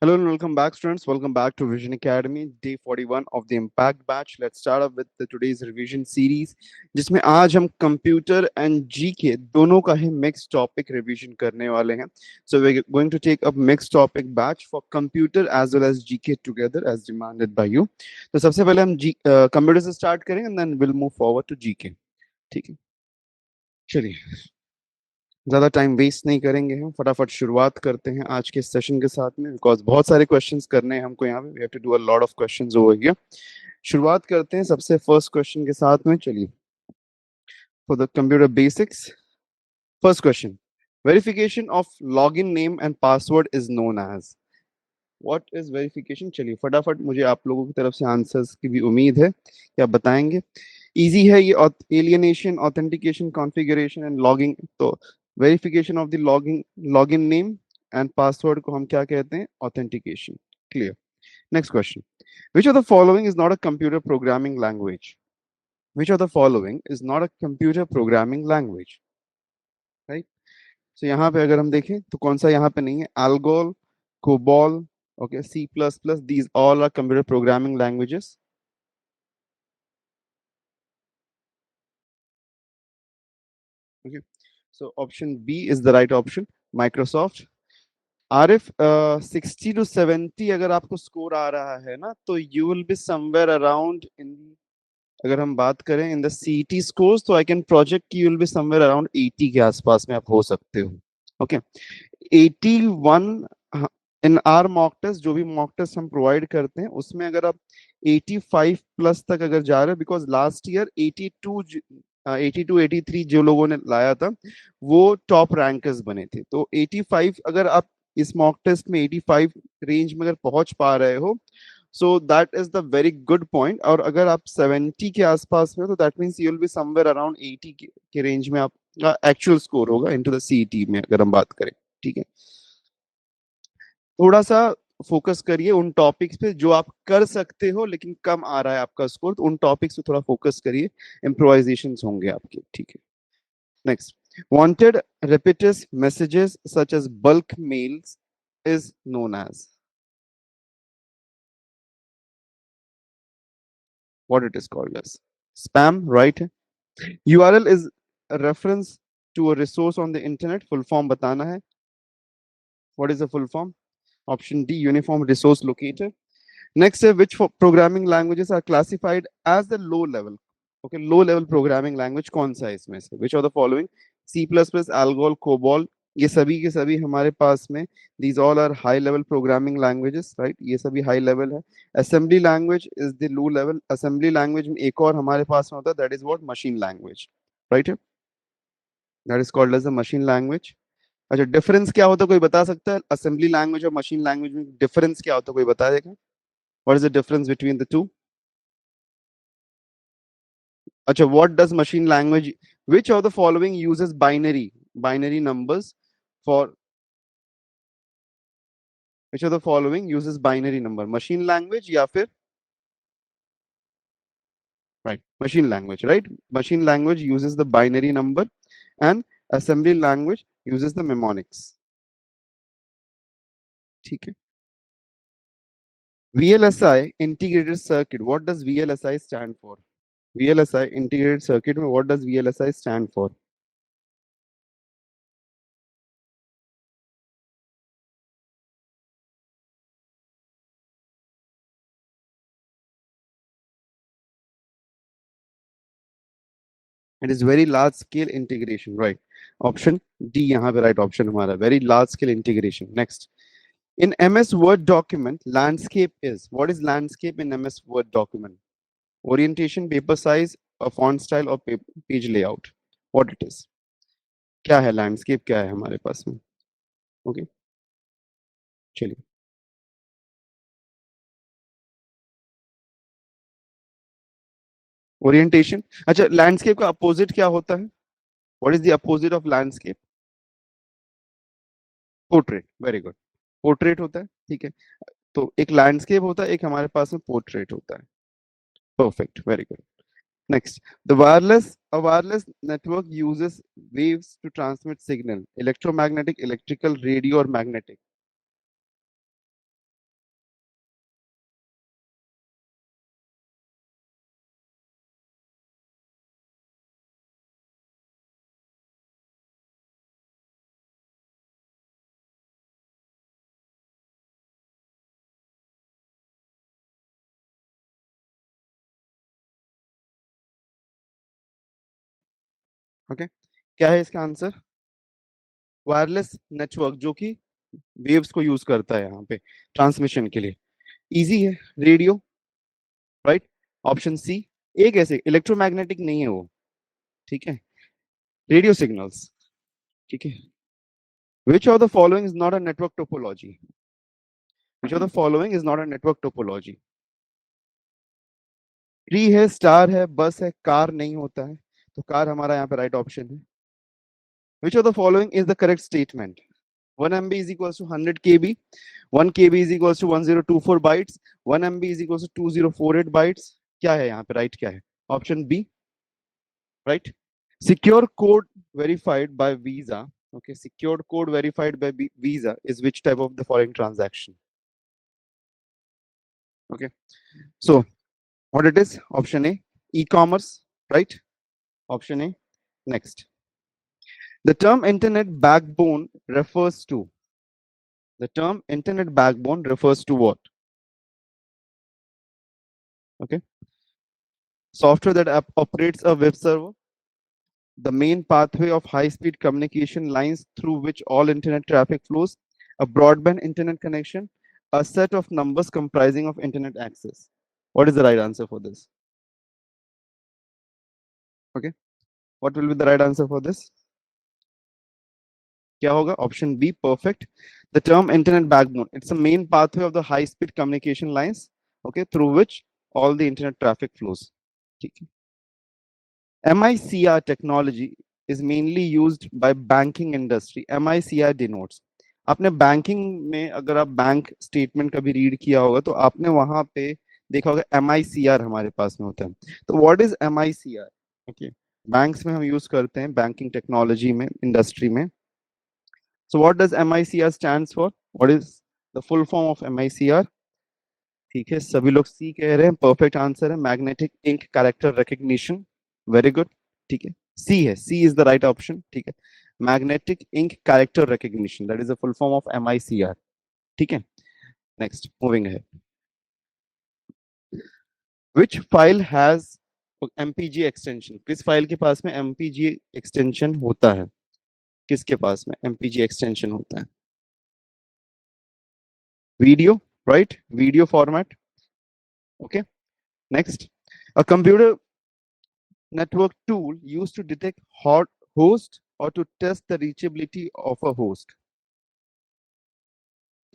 Hello and welcome back, students. Welcome back to Vision Academy, day 41 of the Impact Batch. Let's start up with today's revision series, जिसमें आज हम computer and GK दोनों का ही mix topic revision करने वाले हैं. So we're going to take a mixed topic batch for computer as well as GK together as demanded by you. तो सबसे पहले हम कंप्यूटर से स्टार्ट करेंगे and then we'll move forward to GK. ठीक है, चलिए ज्यादा टाइम वेस्ट नहीं करेंगे, हम फटाफट शुरुआत करते हैं आज के सेशन के साथ में, बिकॉज बहुत सारे क्वेश्चंस करने हैं हमको यहाँ पे. We have to do a lot of questions over here. शुरुआत करते हैं सबसे फर्स्ट क्वेश्चन के साथ में. चलिए, for the computer basics, first question, verification of login name and password is known as. What is verification? चलिए फटाफट, मुझे आप लोगों की तरफ से आंसर्स की भी उम्मीद है कि आप बताएंगे. इजी है ये. Alienation, authentication, configuration and logging. तो verification of the login name and password को हम क्या कहते हैं? Authentication. Clear. Next question, which of the following is not a computer programming language? Which of the following is not a computer programming language? Right? So यहाँ पे अगर हम देखें तो कौन सा यहाँ पे नहीं है? Algol, COBOL, okay, C++, these all are computer programming languages. Okay, so option B is the right option, Microsoft. Arif, 60 to 70 अगर आपको स्कोर आ रहा है ना, तो you will be somewhere around in, अगर हम बात करें इन द सीटी स्कोर्स, तो आई कैन प्रोजेक्ट की you will be somewhere around 80 के आसपास में आप हो सकते हो. Okay, 81 in our mock test, जो भी मॉक टेस्ट हम प्रोवाइड करते हैं उसमें अगर आप 85 प्लस तक अगर जा रहे हो, बिकॉज लास्ट ईयर 82 83 जो लोगों ने लाया था वो टॉप रैंकर्स बने थे. तो 85 अगर आप इस मॉक टेस्ट में 85 रेंज में अगर पहुंच पा रहे हो, सो that is the very good point. और अगर आप 70 के आसपास में हो, तो that means you will be somewhere around 80 के रेंज में आपका एक्चुअल स्कोर होगा इनटू द सीईटी में, अगर हम बात करें. ठीक है, थोड़ा सा फोकस करिए उन टॉपिक्स पे जो आप कर सकते हो लेकिन कम आ रहा है आपका स्कोर, तो उन टॉपिक्स पे थोड़ा फोकस करिए. इम्प्रोवाइजेशन होंगे आपके. ठीक है, next, wanted repetitious messages such as bulk mails is known as. What it is called as? Spam, right? URL is a reference to a resource on the internet. Full form बताना है. What is the full form? Option D, Uniform Resource Locator. Next है, which programming languages are classified as the low level? Okay, low level programming language कौन सा है इसमें से? Which of the following? C++, Algol, COBOL, ये सभी के सभी हमारे पास में, these all are high level programming languages, right? ये सभी high level है. Assembly language is the low level. Assembly language में एक और हमारे पास में होता है, that is what? Machine language, right? That is called as a machine language. अच्छा, डिफरेंस क्या होता है कोई बता सकता है? असेंबली लैंग्वेज और मशीन लैंग्वेज में डिफरेंस क्या होता है, कोई बता देगा? What is the difference between the two? अच्छा, what does machine language, which of the following uses binary numbers for, which of the following uses binary number? Machine language या फिर, right, machine language, right. Machine language uses the binary number and assembly language uses the mnemonics. ठीक है. VLSI integrated circuit, what does VLSI stand for? VLSI integrated circuit में what does VLSI stand for? It is very large scale integration, right? Option D यहाँ पे right option हमारा, very large scale integration. Next, in MS Word document, landscape is, what is landscape in MS Word document? Orientation, paper size, a font style or page layout? What it is? क्या है landscape, क्या है हमारे पास में? Okay, चलिए. Orientation. अच्छा, landscape का अपोजिट क्या होता है? What is the opposite of landscape? Portrait. Very good, portrait होता है. ठीक है, तो एक लैंडस्केप होता है, एक हमारे पास में पोर्ट्रेट होता है. Perfect, very good. Next, the wireless, a wireless network uses waves to transmit signal, electromagnetic, electrical, radio or magnetic? Okay, क्या है इसका आंसर? वायरलेस नेटवर्क, जो कि वेव्स को यूज करता है यहाँ पे ट्रांसमिशन के लिए। इजी है, रेडियो, राइट। Option C. एक ऐसे इलेक्ट्रोमैग्नेटिक नहीं है वो, ठीक है, रेडियो सिग्नल्स, ठीक है। विच of the following is not a network topology? Which of the following is not a network topology? Tree है, स्टार है, बस है, कार नहीं होता है, तो कार हमारा यहाँ पे राइट ऑप्शन है। विच of the following is the correct statement? 1 MB is equals to 100 KB, 1 KB is equals to 1024 bytes, 1 MB is equals to 2048 bytes। क्या है यहाँ पे राइट, क्या है? Option B, right. Secure code verified by Visa. Okay, secured code verified by Visa is which type of the following transaction? Okay, so what it is? Option A, e-commerce, right? Option A. Next, the term internet backbone refers to. The term internet backbone refers to what? Okay, software that operates a web server, the main pathway of high-speed communication lines through which all internet traffic flows, a broadband internet connection, a set of numbers comprising of internet access. What is the right answer for this? Okay, what will be the right answer for this? क्या होगा? Option B, perfect. The term internet backbone, it's the main pathway of the high-speed communication lines, okay, through which all the internet traffic flows. ठीक है. MICR technology is mainly used by banking industry. MICR denotes, आपने banking में अगर आप bank statement कभी read किया होगा तो आपने वहां पे देखा होगा MICR हमारे पास में होता है। तो what is MICR? Okay, banks में हम यूज करते हैं, बैंकिंग टेक्नोलॉजी में, इंडस्ट्री में। So what does MICR stands for? What is the full form of MICR? ठीक है, सभी लोग सी कह रहे हैं, परफेक्ट आंसर है, magnetic ink character recognition. Very good, ठीक है, सी है, C is the right option, ठीक है। Magnetic ink character recognition, that is the full form of MICR, ठीक है। नेक्स्ट, मूविंग है, which file has MPG extension? किस फाइल के पास में MPG एक्सटेंशन होता है? किसके पास में MPG एक्सटेंशन होता है? Video, right, video format. Okay, next, a computer network tool used to detect hot host or to test the reachability of a host.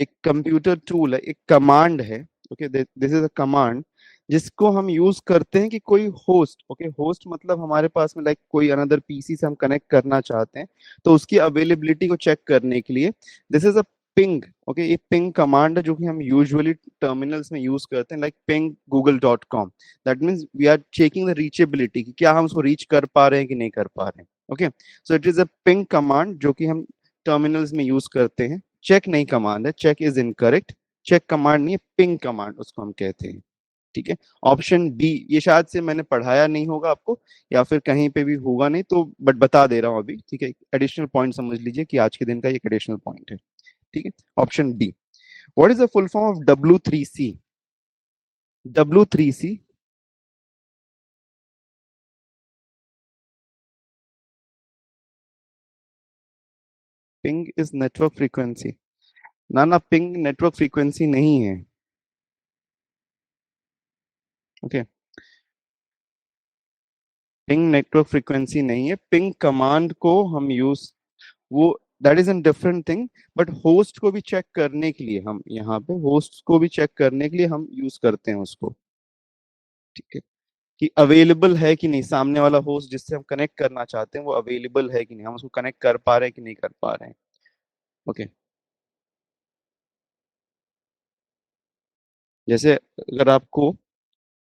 एक कंप्यूटर टूल है, एक कमांड है, okay, this is a command जिसको हम use करते हैं कि कोई होस्ट, ओके, होस्ट मतलब हमारे पास में लाइक कोई अनदर पीसी से हम कनेक्ट करना चाहते हैं तो उसकी अवेलेबिलिटी को चेक करने के लिए। This is a ping, okay, ये पिंग कमांड है जो कि हम यूजुअली टर्मिनल्स में यूज करते हैं, like ping google.com। That means we are checking the reachability कि क्या हम उसको रीच कर पा रहे हैं कि नहीं कर पा रहे हैं। Okay, so it is a ping command जो कि हम टर्मिनल्स में यूज करते हैं। चेक नहीं कमांड है, check is incorrect, check command नहीं है, पिंग कमांड उसको हम कहते हैं, ठीक है। ऑप्शन बी, ये शायद से मैंने पढ़ाया नहीं होगा आपको या फिर कहीं पे भी होगा नहीं तो, बट बता दे रहा हूं अभी, ठीक है, एडिशनल पॉइंट समझ लीजिए कि आज के दिन का एक एडिशनल पॉइंट है, ठीक है। Option D, what is the full form of W3C? W3C, ping is network frequency. ना ना, पिंग नेटवर्क फ्रीक्वेंसी नहीं है, ओके, पिंग नेटवर्क फ्रीक्वेंसी नहीं है। पिंग कमांड को हम यूज, वो that is an different thing, but host को भी चेक करने के लिए हम यहाँ पे, होस्ट को भी चेक करने के लिए हम यूज करते हैं उसको, ठीक है, कि अवेलेबल है कि नहीं, सामने वाला होस्ट जिससे हम कनेक्ट करना चाहते हैं वो अवेलेबल है कि नहीं, हम उसको कनेक्ट कर पा रहे हैं कि नहीं कर पा रहे हैं। ओके, जैसे अगर आपको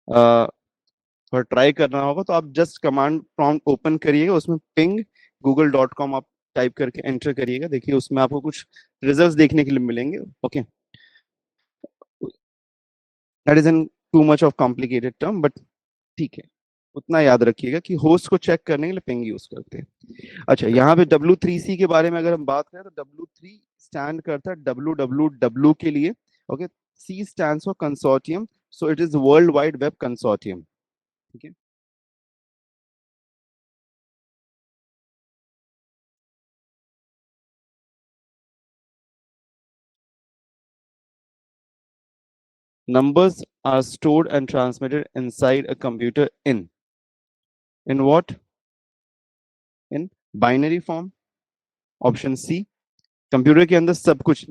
थोड़ा ट्राई करना होगा तो आप जस्ट कमांड प्रॉम्प्ट ओपन करिएगा, उसमें पिंग google.com आप टाइप करके एंटर करिएगा, देखिए उसमें आपको कुछ रिजल्ट्स देखने के लिए मिलेंगे। Okay, that is an too much of complicated term, but ठीक है, उतना याद रखिएगा कि होस्ट को चेक करने के लिए पिंग यूज करते हैं। अच्छा, यहाँ पे W3C के बारे में अगर हम बात करें तो W3 स्टैंड करता है WWW के लिए, okay. C stands for consortium, so it is world wide web consortium, ठीक है। Numbers are stored and transmitted inside a computer in what? In binary form. Option C. Computer के अंदर सब कुछ,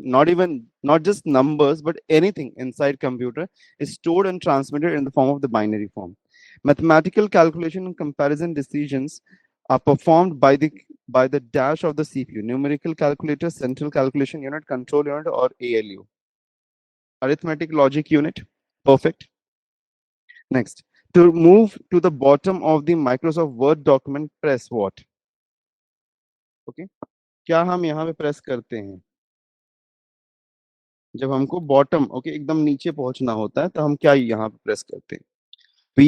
not just numbers but anything inside computer is stored and transmitted in the form of the binary form. Mathematical calculation and comparison decisions are performed by the dash of the CPU, numerical calculator, central calculation unit, control unit, or ALU, arithmetic logic unit. Perfect. Next, to move to the bottom of the Microsoft Word document, press what? Okay, क्या हम यहाँ पे press करते हैं जब हमको bottom एकदम नीचे पहुंचना होता है तो हम क्या यहाँ पे प्रेस करते हैं? We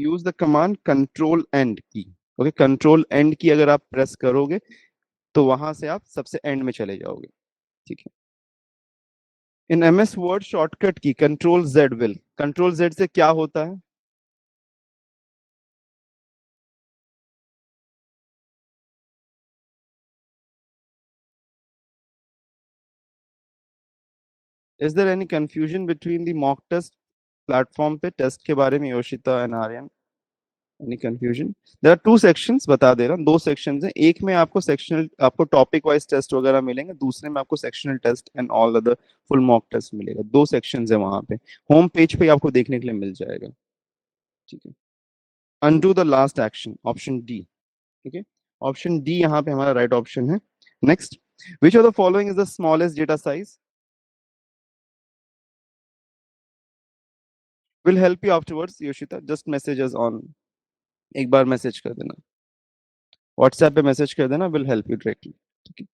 use the command control end key. Okay, control end key अगर आप प्रेस करोगे तो वहां से आप सबसे एंड में चले जाओगे. ठीक है. इन MS वर्ड शॉर्टकट की कंट्रोल जेड से क्या होता है? Is there any confusion between the mock test platform पे टेस्ट के बारे में, Yoshita and Aryan? Any confusion? There are two sections, बता दे रहा हूँ, दो सेक्शंस हैं. एक में आपको टॉपिक वाइज टेस्ट वगैरह मिलेंगे, दूसरे में आपको sectional test and all other full mock test मिलेगा. दो सेक्शंस है वहां पे, होम पेज पे आपको देखने के लिए मिल जाएगा. ठीक है. Undo the last action, option D. ठीक है, ऑप्शन डी यहाँ पे हमारा राइट ऑप्शन है. Next, which of the following is the smallest data size? Will help you afterwards Yoshita, just messages on, एक बार मैसेज कर देना, व्हाट्सएप पे मैसेज कर देना, विल हेल्प यू डायरेक्टली. ठीक है.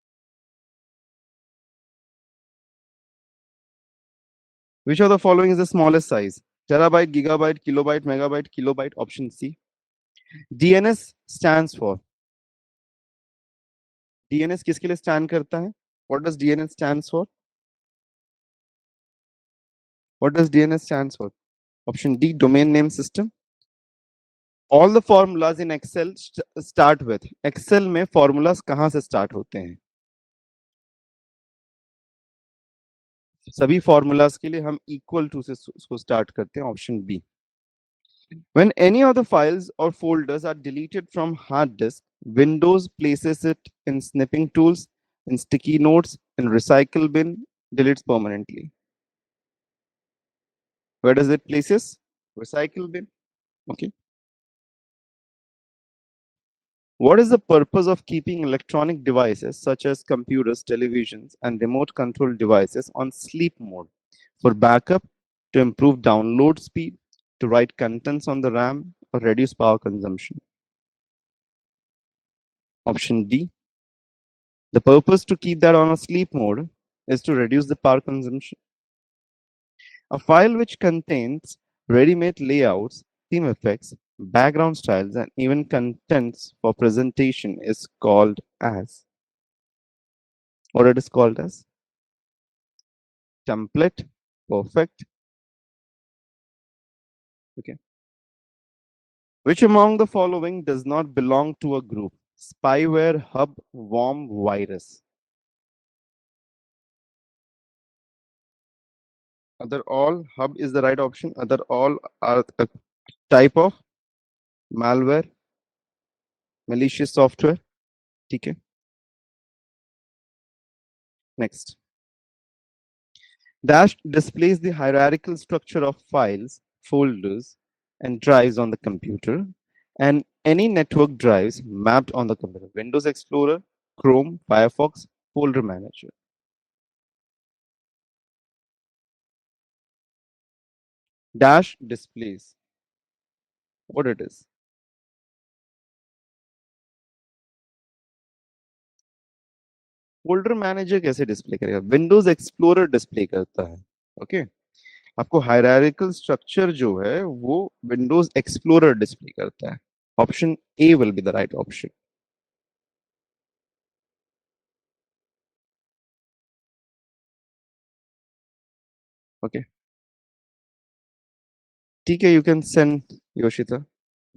Which of the following is the smallest size? Terabyte, gigabyte, kilobyte, megabyte, kilobyte. Option C. DNS stands for. DNS किसके लिए stand करता है? What does DNS stands for? What does DNS stands for? Option D. Domain name system. All the formulas in Excel start with. Excel में formulas कहाँ से start होते हैं? सभी formulas के लिए हम equal to से उसको start करते हैं. Option B. When any of the files or folders are deleted from hard disk, Windows places it in snipping tools, in sticky notes, in recycle bin, deletes permanently. Where does it places? Recycle bin. Okay. What is the purpose of keeping electronic devices such as computers, televisions, and remote control devices on sleep mode? For backup, to improve download speed, to write contents on the RAM, or reduce power consumption? Option D. The purpose to keep that on a sleep mode is to reduce the power consumption. A file which contains ready-made layouts, theme effects, background styles, and even contents for presentation is called as, or it is called as, template. Perfect. Okay. Which among the following does not belong to a group? Spyware, hub, worm, virus. Other all, hub is the right option. Other all are a type of malware, malicious software. ठीक है. Next. Dash displays the hierarchical structure of files, folders, and drives on the computer, and any network drives mapped on the computer. Windows Explorer, Chrome, Firefox, Folder Manager. Dash displays what it is. Folder manager कैसे display करेगा? Windows explorer display करता है. Okay. आपको hierarchical structure जो है वो Windows explorer display करता है. Option A will be the right option. Okay. ठीक है, you can send Yoshita.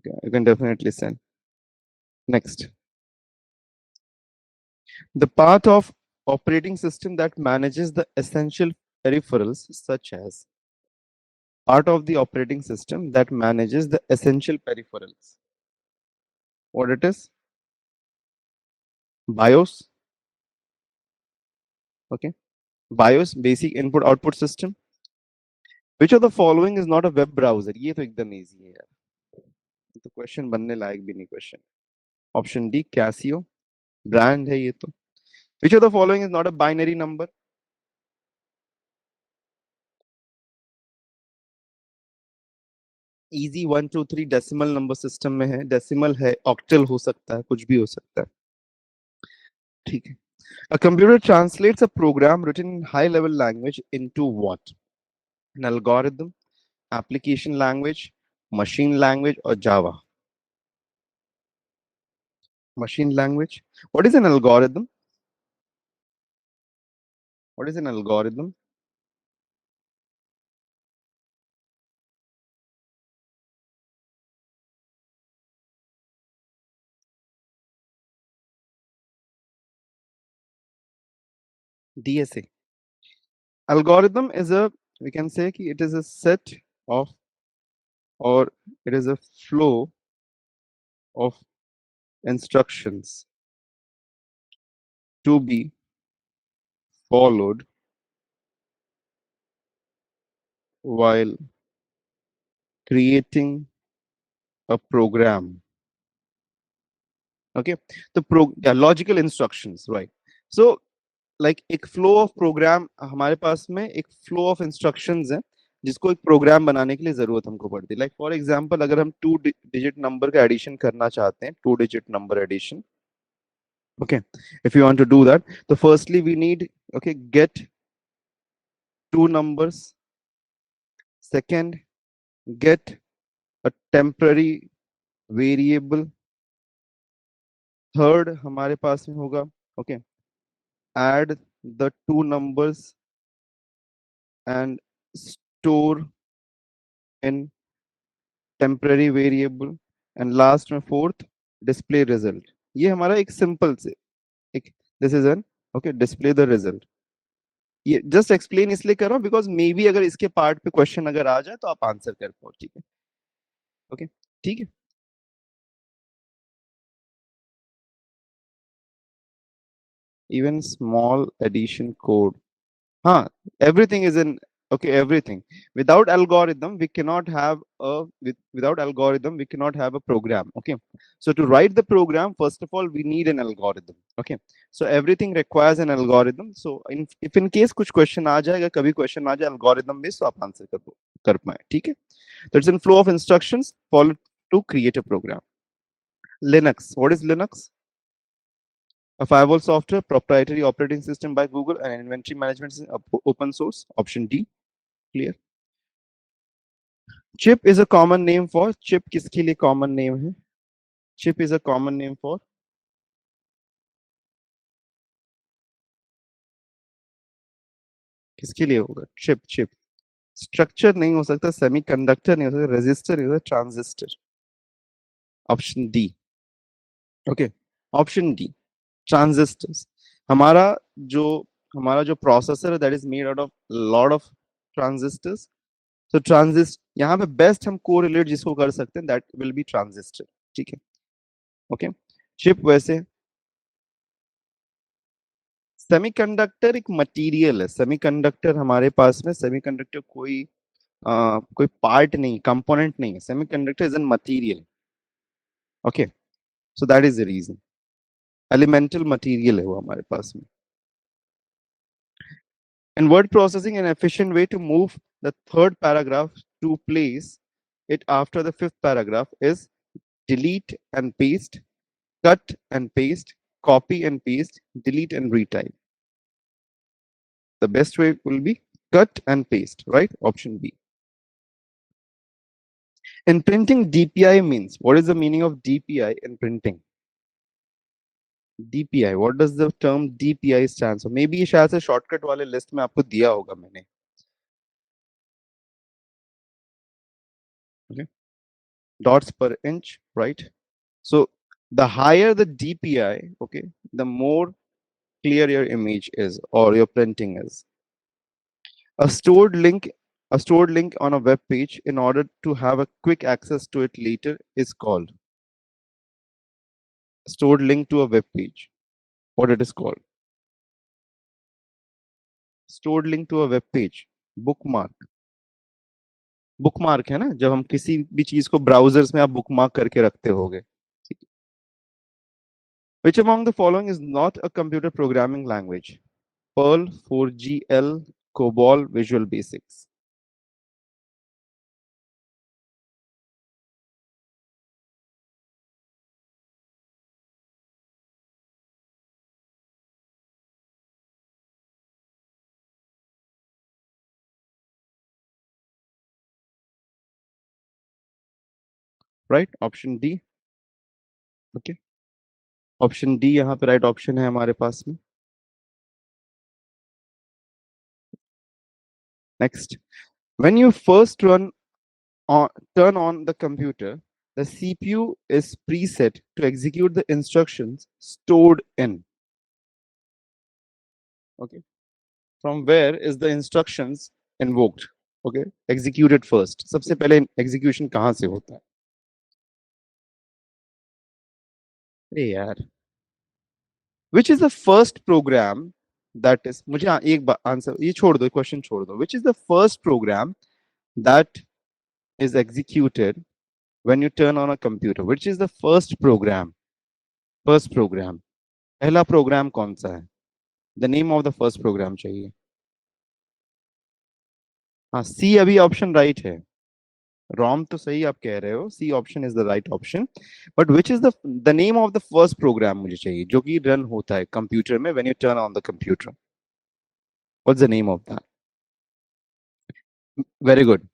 You can definitely send. Next. The part of operating system that manages the essential peripherals such as part of the operating system that manages the essential peripherals. What it is? BIOS. Okay, BIOS, basic input output system. Which of the following is not a web browser? ये तो एकदम easy है यार, तो question बनने लायक भी नहीं question. Option D Casio, brand है ये तो. Which of the following is not a binary number? Easy 1 2 3 decimal number system में है, डेसिमल है, ऑक्टल हो सकता है, कुछ भी हो सकता है. ठीक है. A computer translates a program written in high level language into what? An algorithm, application language, machine language, or Java? Machine language. What is an algorithm? What is an algorithm? DSA. Algorithm is a, we can say कि it is a set of, or it is a flow of instructions to be followed while creating a program. Okay, the logical instructions, right? So like एक flow of programme हमारे पास में, एक flow of instructions है जिसको एक programme बनाने के लिए जरूरत हमको पड़ती है. लाइक फॉर एग्जांपल अगर हम 2 डिजिट नंबर का एडिशन करना चाहते हैं, 2 digit number addition. Okay, if you want to do that, so firstly we need, okay, get two numbers. Second, get a temporary variable. Third हमारे पास में होगा, okay, add the two numbers and store in temporary variable. And last में fourth, display result. ये हमारा एक simple से एक, this is an, okay, display the result. ये जस्ट एक्सप्लेन इसलिए कर रहा हूँ बिकॉज मे बी अगर इसके पार्ट पे क्वेश्चन अगर आ जाए तो आप आंसर कर पाओ. ठीक है, ओके, ठीक है. Even small addition code. हाँ, everything is in, okay, everything. Without algorithm we cannot have a, without algorithm we cannot have a program. Okay, so to write the program, first of all we need an algorithm. Okay, so everything requires an algorithm. So if in case कुछ question आ जाएगा, कभी question आ जाए algorithm based, तो आप answer कर पाए. ठीक है, so it's in flow of instructions followed to create a program. Linux. What is Linux? A firewall software, proprietary operating system by Google, and inventory management system, open source. Option D. Clear. Chip is a common name for, chip किसके लिए common name है? Chip is a common name for, किसके लिए होगा? Chip, chip. Structure नहीं हो सकता, semiconductor नहीं हो सकता, resistor नहीं हो सकता, transistor. Option D. Okay. Option D. Transistors. हमारा जो हमारा जो processor है, that is made out of lot of transistors. So transist, यहाँ पे best हम correlate जिसको कर सकते हैं, that will be transistor. ठीक है, okay. Chip वैसे, सेमीकंडक्टर एक मटेरियल है. सेमीकंडक्टर हमारे पास में, सेमीकंडक्टर कोई पार्ट नहीं, कंपोनेंट नहीं है. Semiconductor is an material. Okay, so that is the reason. Elemental material है वो हमारे पास में. In word processing, an efficient way to move the third paragraph to place it after the fifth paragraph is delete and paste, cut and paste, copy and paste, delete and retype. The best way will be cut and paste, right? Option B. In printing, DPI means, what is the meaning of DPI in printing? DPI, what does the term DPI stands for? Maybe शायद से shortcut वाले list में आपको दिया होगा मैंने. Okay, dots per inch, right? So the higher the DPI, okay, the more clear your image is or your printing is. A stored link A stored link on a web page in order to have a quick access to it later is called stored link to a web page. What it is called? Stored link to a web page. Bookmark. Bookmark है ना, जब हम किसी भी चीज को browsers में आप बुकमार्क करके रखते होगे. Which among the following is not a computer programming language? Perl, 4GL, COBOL, Visual Basics. Right? Option D. Okay. Option D यहाँ पे right option है हमारे पास में. Next. When you first turn on the computer, the CPU is preset to execute the instructions stored in. Okay. From where is the instructions invoked? Okay. Executed first. सबसे पहले execution कहाँ से होता है? अरे यार. Which is the first program that is, मुझे एक आंसर ये छोड़ दो, क्वेश्चन छोड़ दो. Which is the first program that is executed when you turn on a computer? Which is the first program? First program. पहला प्रोग्राम कौन सा है? The name of the first program चाहिए. हाँ, सी अभी ऑप्शन राइट है. रोम तो सही आप कह रहे हो, C option is the right option. But which is the name of the first program मुझे चाहिए जो कि रन होता है कंप्यूटर में when you turn on the computer. What's the name of that? Very good.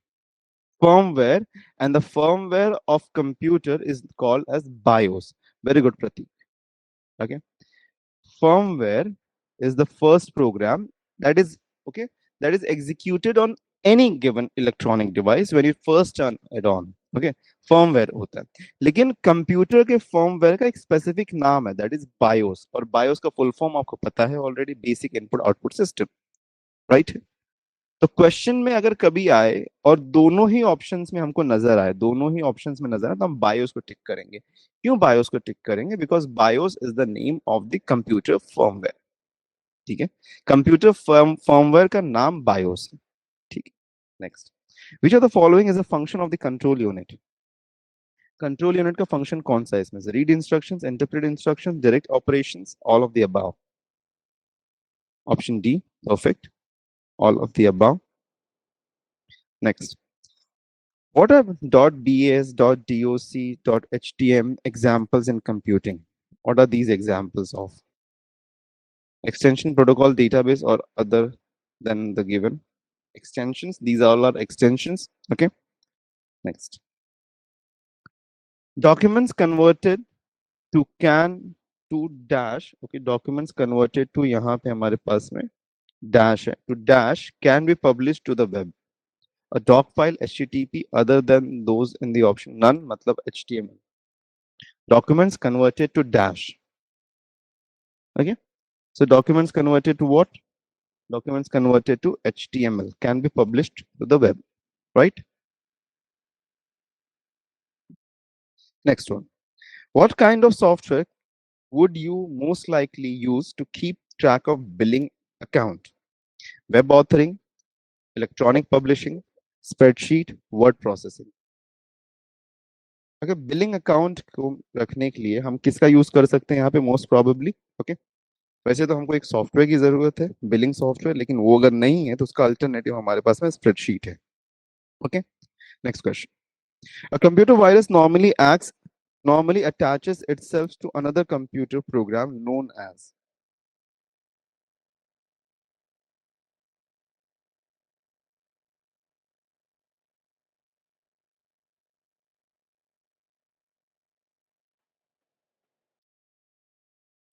Firmware, and the firmware of computer is called as BIOS. Very good, Pratik. Okay. Firmware is the first program that is okay that is executed on any given electronic device when you first turn it on. Okay. Firmware होता है. लेकिन computer के firmware का एक specific नाम है, that is BIOS. और BIOS का फुल फॉर्म आपको पता है already, basic input output system. Right. तो क्वेश्चन में अगर कभी आए और दोनों ही ऑप्शंस में हमको नजर आए, दोनों ही ऑप्शंस में नजर आए, तो हम बायोस को टिक करेंगे. क्यों बायोस को टिक करेंगे? Because BIOS is the name of the computer firmware. ठीक है. कंप्यूटर फर्मवेयर का नाम बायोस है. ठीक है. Next. Which of the following is a function of the control unit? Control unit का फंक्शन कौन सा है इसमें से? Read instructions, interpret instructions, direct operations, all of the above. Option D, perfect. All of the above. Next. What are .bas, .doc, .htm examples in computing? What are these examples of? Extension, protocol, database, or other than the given extensions? These all are extensions. Okay. Next. Documents converted to can to dash. Okay. Documents converted to यहाँ पे हमारे पास में dash है. To dash can be published to the web. A doc file HTTP other than those in the option none मतलब HTML. Documents converted to dash. Okay. So documents converted to what? Documents converted to HTML can be published to the web, right? Next one. What kind of software would you most likely use to keep track of billing account? Web authoring, electronic publishing, spreadsheet, word processing. अगर billing account को रखने के लिए हम किसका use कर सकते हैं यहाँ पे मोस्ट प्रोबेबली? ओके. वैसे तो हमको एक सॉफ्टवेयर की जरूरत है, बिलिंग सॉफ्टवेयर, लेकिन वो अगर नहीं है तो उसका अल्टरनेटिव हमारे पास में स्प्रेडशीट है. Okay. Next question. A computer virus normally attaches itself to another computer program known as.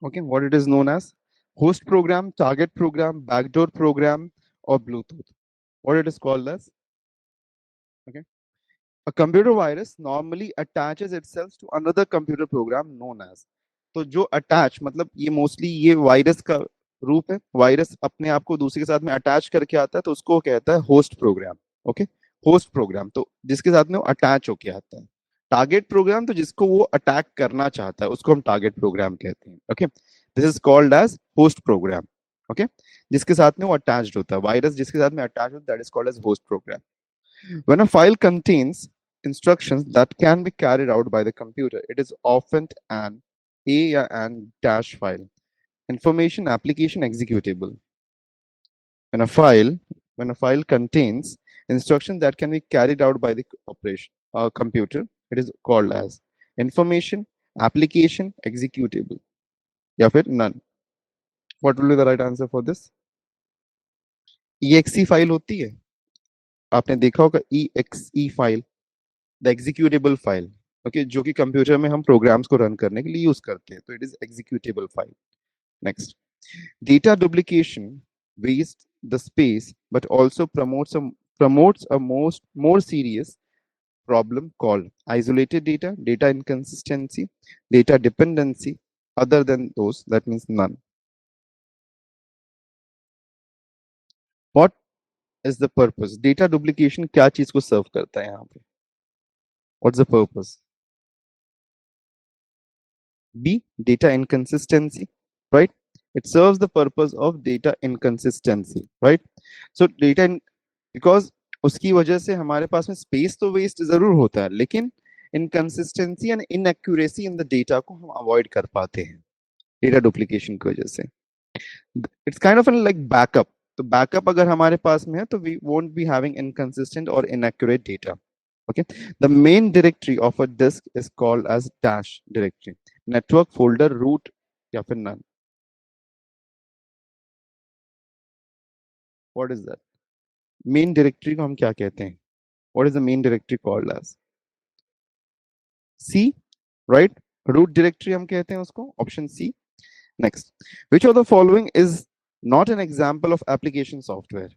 Okay, what it is known as? Host program, target program, backdoor program, or Bluetooth. What it is called as? Okay. A computer virus normally attaches itself to another computer program known as. तो जो attach मतलब ये mostly ये virus का रूप है. Virus अपने आप को दूसरे के साथ में अटैच करके आता है तो उसको कहता है host program. Okay, host program तो जिसके साथ में वो अटैच होके आता है, टारगेट प्रोग्राम तो जिसको वो अटैक करना चाहता है उसको हम टारगेट प्रोग्राम कहते हैं। Okay, this is called as host program. Okay, जिसके साथ में वो अटैच्ड होता है, वायरस जिसके साथ में अटैच होता है, that is called as host program. When a file contains instructions that can be carried out by the computer, it is often an A या an dash file. Information application executable. When a file when a file contains instructions that can be carried out by the operation computer, it is called as information application executable. या फिर none. What will be the right answer for this? exe file होती है, आपने देखा होगा exe file, the executable file. Okay, जो कि computer में हम प्रोग्राम्स को रन करने के लिए यूज करते हैं, तो it is executable file. Next, data duplication waste the space but also promotes a most more serious problem called isolated data, data inconsistency, data dependency. Other than those, that means none. What is the purpose? Data duplication क्या चीज को सर्व करता है यहाँ पे? What's the purpose? B, data inconsistency, right? It serves the purpose of data inconsistency, right? So because उसकी वजह से हमारे पास में स्पेस तो वेस्ट जरूर होता है, लेकिन inconsistency and inaccuracy in the data को हम अवॉइड कर पाते हैं डेटा डुप्लीकेशन की वजह से। It's kind of like backup. तो बैकअप अगर हमारे पास में है तो we won't be having inconsistent और inaccurate data. Okay, the main directory of a disk is called as dash directory. Network folder root या फिर none. What is that? Main directory को हम क्या कहते हैं? What is the main directory called as? C, right? Root directory हम कहते हैं उसको, option C. Next, which of the following is not an example of application software?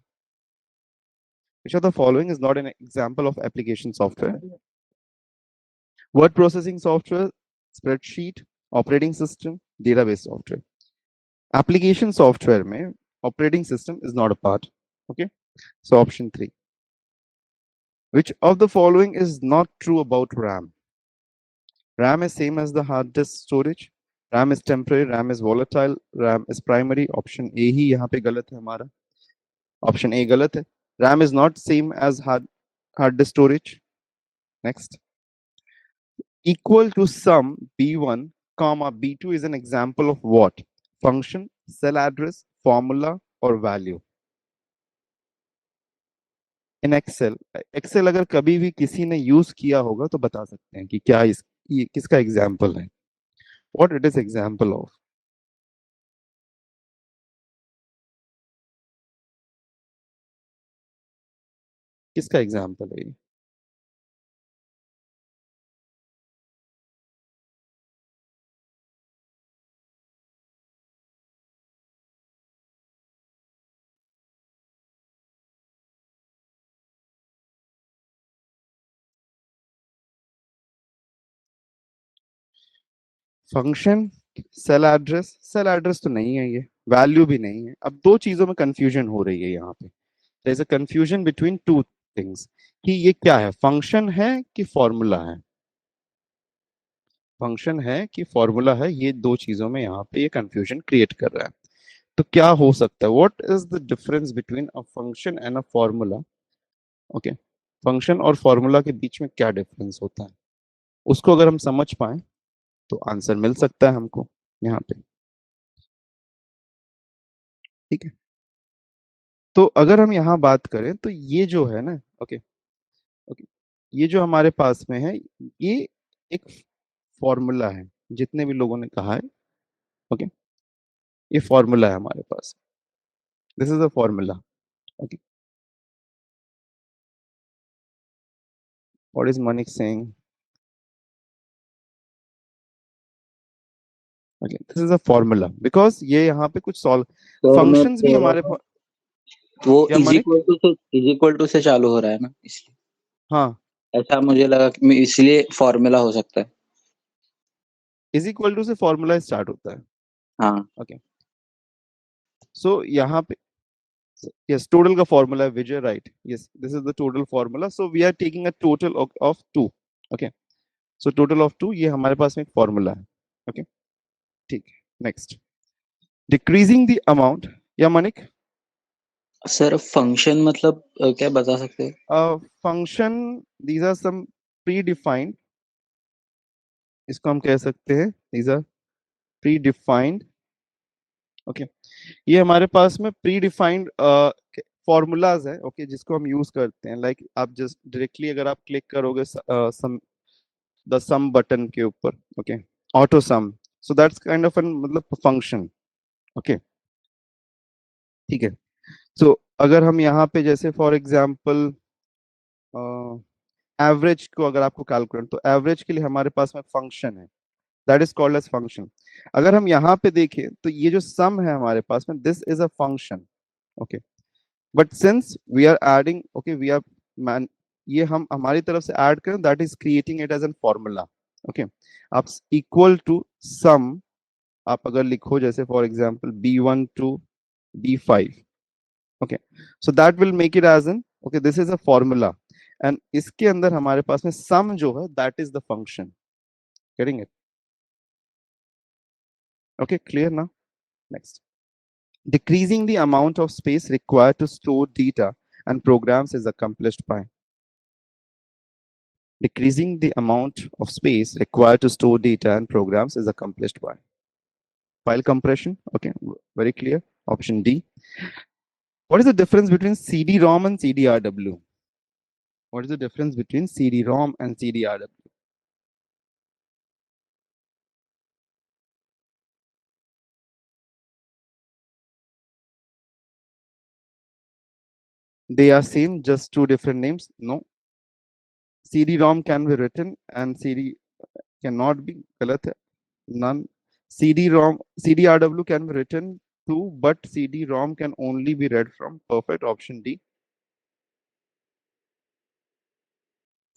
Which of the following is not an example of application software? Word processing software, spreadsheet, operating system, database software. Application software में operating system is not a part. Okay, so option 3. Which of the following is not true about RAM? RAM is same as the hard disk storage. RAM is temporary, RAM is volatile, RAM is primary. Option A ही यहाँ पे गलत है हमारा. Option A गलत है. RAM is not same as hard disk storage. Next. Equal to sum B1 comma B2 is an example of what? Function, cell address, formula or value. In Excel अगर कभी भी किसी ने यूज किया होगा तो बता सकते हैं कि क्या ये किसका एग्जाम्पल है, what it is example of. किसका एग्जाम्पल है ये? फंक्शन, सेल एड्रेस तो नहीं है, ये वैल्यू भी नहीं है। अब दो चीजों में कंफ्यूजन हो रही है यहाँ पे, there is a confusion between two things कि ये क्या है, फंक्शन है कि फॉर्मूला है। फंक्शन है कि फॉर्मूला है, ये दो चीजों में यहाँ पे ये कंफ्यूजन क्रिएट कर रहा है। तो क्या हो सकता है, what is the difference between a function and a formula? Okay, function और फॉर्मूला के बीच में क्या डिफरेंस होता है, उसको अगर हम समझ पाए तो आंसर मिल सकता है हमको यहाँ पे। ठीक है, तो अगर हम यहाँ बात करें तो ये जो है ना, ओके ओके, ये जो हमारे पास में है, ये एक फॉर्मूला है, जितने भी लोगों ने कहा है। ओके, ये फॉर्मूला है हमारे पास, this is a formula. Okay, what is Manik saying? Okay, this is a formula because ये यहाँ पे कुछ सॉल्व तो मैं फंक्शंस भी हमारे वो क्या इज मनिक? इक्वल टू से चालू हो रहा है ना, इसलिए हाँ, ऐसा मुझे लगा कि इसलिए फॉर्मूला हो सकता है। इज इक्वल टू से फॉर्मूला स्टार्ट होता है। हाँ, ओके, सो यहाँ पे Yes, total का formula है विजय, right? Yes, this is the total formula. So we are taking a total of 2. Okay, so total of 2 ये हमारे पास में एक formula है. Okay, ठीक है. Next, decreasing the amount. या मानिक, सर फंक्शन मतलब क्या बता सकते हैं? function, these are some predefined, इसको हम कह सकते हैं these are predefined. Okay, ये हमारे पास में प्रीडिफाइंड फॉर्मूलाज है. ओके, जिसको हम यूज करते हैं. लाइक आप जस्ट डायरेक्टली अगर आप क्लिक करोगे सम द सम बटन के ऊपर, okay, auto sum, so that's kind of an मतलब फंक्शन. ओके, ठीक है. सो अगर हम यहाँ पे जैसे फॉर एग्जांपल एवरेज को अगर आपको कैलकुलेट, तो एवरेज के लिए हमारे पास में फंक्शन है, that is called as function. अगर हम यहाँ पे देखें तो ये जो सम है हमारे पास में, this is a function. Okay, but since we are adding, okay, we are man, ये हम हमारी तरफ से ऐड करें, that is creating it as an formula. Okay, आप इक्वल टू सम आप अगर लिखो जैसे for example b1 to b5, okay, so that will make it as an, okay, this is a formula. And इसके अंदर हमारे पास में सम जो है that is the function. Getting it? Okay, clear ना? Next, decreasing the amount of space required to store data and programs is accomplished by decreasing the amount of space required to store data and programs is accomplished by file compression. Okay, very clear. Option D. What is the difference between CD-ROM and CD-RW? What is the difference between CD-ROM and CD-RW? They are same, just two different names. No. CD-ROM can be written and CD cannot be. Galat hai. None. CD-ROM, CD-RW can be written too, but CD-ROM can only be read from. Perfect. Option D.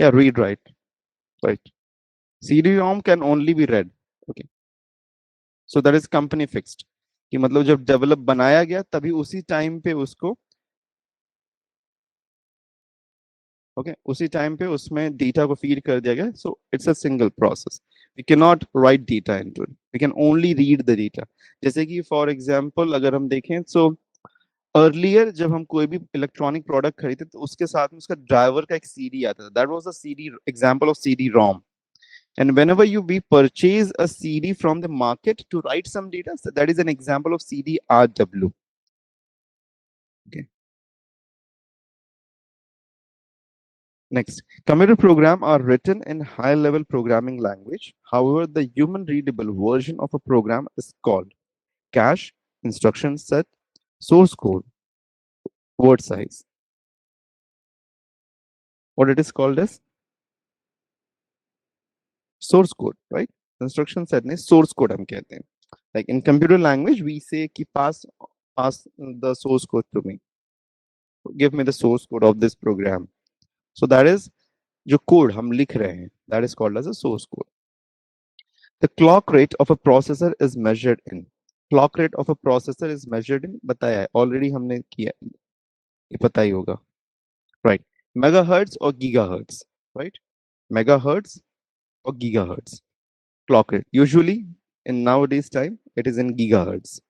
Yeah, read right. Right. CD-ROM can only be read. Okay. So that is company fixed. कि मतलब जब develop बनाया गया तभी उसी time पे उसको, okay, उसी टाइम पे उसमें डेटा को फीड कर दिया गया. So it's a single process. We can not write data into it, we can only read the data. जैसे कि फॉर एग्जांपल अगर हम देखें, सो अर्लियर जब हम कोई भी इलेक्ट्रॉनिक प्रोडक्ट खरीदते तो उसके साथ में उसका ड्राइवर का एक सीडी आता था. That was a CD example of CD ROM. And whenever you we purchase a CD from the market to write some data, so that is an example of CD-RW. Okay. Next, computer program are written in high-level programming language. However, the human-readable version of a program is called cache, instruction set, source code, word size. What it is called as source code, right? Instruction set ने source code हम कहते हैं. Like in computer language, we say कि pass the source code to me. Give me the source code of this program. So that is जो code हम लिख रहे हैं, that is called as a source code. The clock rate of a processor is measured in. Clock rate of a processor is measured in, बताया है already हमने किया, ये पता ही होगा, right? Megahertz or gigahertz, right? Megahertz or gigahertz. Clock rate usually in nowadays time it is in gigahertz.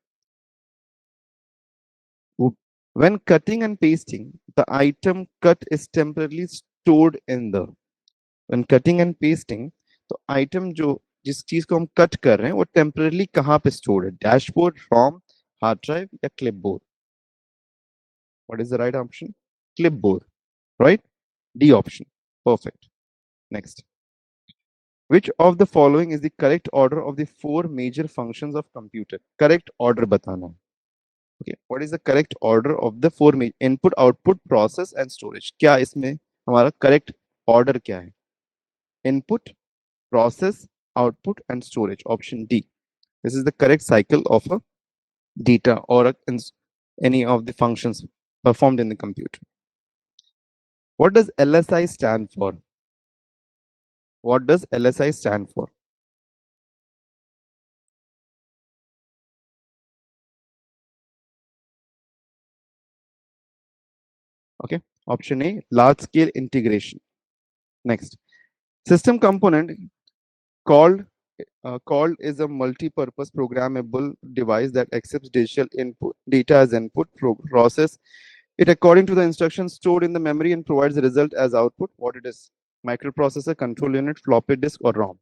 When cutting and pasting, the item cut is temporarily stored in the. When cutting and pasting, तो item जो जिस चीज को हम cut कर रहे हैं वो टेम्परली कहाँ पे स्टोर्ड है? डैशबोर्ड, रॉम, हार्ड ड्राइव या clipboard? What is the right option? Clipboard, right? D option. Perfect. Next, which of the following is the correct order of the four major functions of computer? Correct order बताना है. Okay, what is the correct order of the four input, output, process and storage? क्या इसमें हमारा correct order क्या है? Input, process, output and storage. Option D. This is the correct cycle of a data or any of the functions performed in the computer. What does LSI stand for? What does LSI stand for? Okay, option A, large scale integration. Next, system component called called is a multi-purpose programmable device that accepts digital input data as input, process it according to the instructions stored in the memory and provides the result as output. What it is? Microprocessor, control unit, floppy disk, or ROM?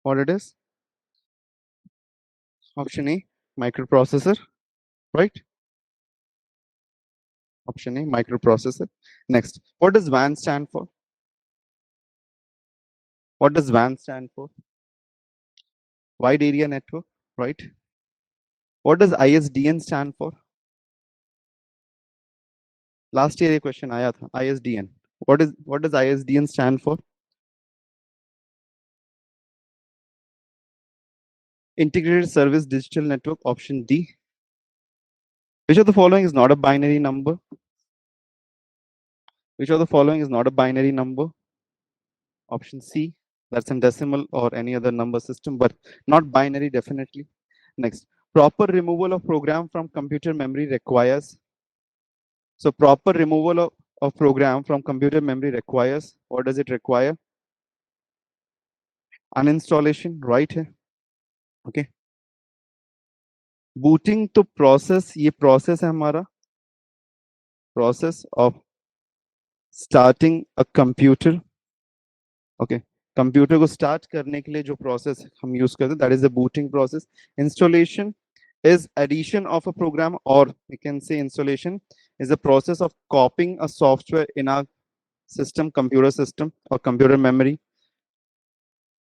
What it is? Option A, microprocessor, right? Option A, microprocessor. Next, what does WAN stand for? What does WAN stand for? Wide area network, right? What does ISDN stand for? Last year ये question आया था, ISDN. What does ISDN stand for? Integrated Service Digital Network, option D. Which of the following is not a binary number? Which of the following is not a binary number? Option C, that's in decimal or any other number system, but not binary definitely. Next, proper removal of program from computer memory requires. So proper removal of program from computer memory requires, what does it require? Uninstallation, right? Okay. Booting तो process, ये process है हमारा, process of starting a computer. Okay. Computer को start करने के लिए जो process हम यूज करते हैं that is the booting process. Installation is addition of a program, or we can say installation is the process of copying a software in our system, computer system or computer memory.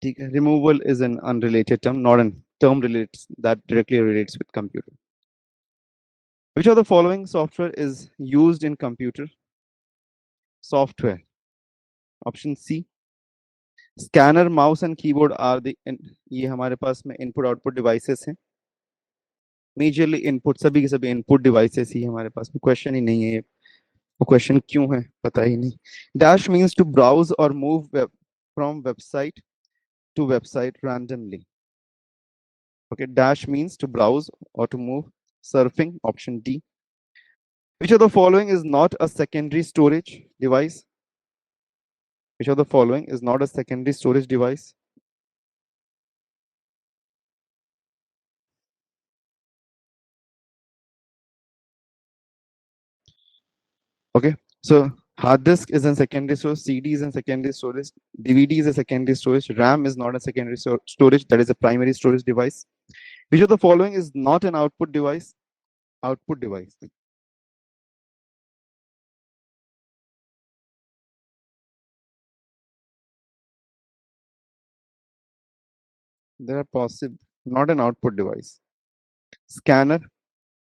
Removal is an unrelated term, not a term relates that directly relates with computer. Which of the following software is used in computer? Software. Option C. Scanner, mouse and keyboard are the ये हमारे पास में input output devices हैं. Majorly input सभी के सभी input devices ही हमारे पास में. क्वेश्चन ही नहीं है, वो क्वेश्चन क्यों है पता ही नहीं. डैश मींस टू ब्राउज और move from website to website randomly. Okay, dash means to browse और to move, surfing, option D. Which of the following is not a secondary storage device? Which of the following is not a secondary storage device? Okay, so hard disk is a secondary storage, CD is a secondary storage, DVD is a secondary storage, RAM is not a secondary storage, that is a primary storage device. Which of the following is not an output device? Output device. There are possible, not an output device. Scanner.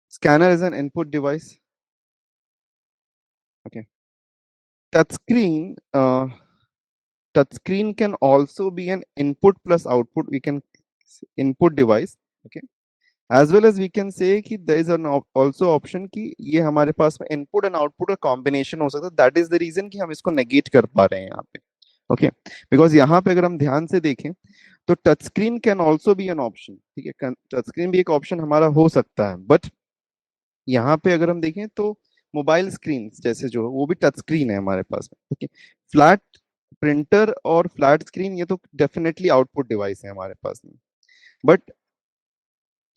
Scanner is an input device. Okay. Touchscreen. Touchscreen can also be an input plus output. We can input device. Okay. As well as we can say कि there is an also option कि ये हमारे पास में input and output का combination हो सकता है. That is the reason कि हम इसको negate कर पा रहे हैं यहाँ पे. Okay. Because यहाँ पे अगर हम ध्यान से देखें तो touch screen can also be an option. ठीक है, टच स्क्रीन भी एक ऑप्शन हमारा हो सकता है, बट यहाँ पे अगर हम देखें तो मोबाइल स्क्रीन जैसे जो वो भी टच स्क्रीन है हमारे पास में. ओके, फ्लैट प्रिंटर और फ्लैट स्क्रीन ये तो डेफिनेटली आउटपुट डिवाइस है हमारे पास में, बट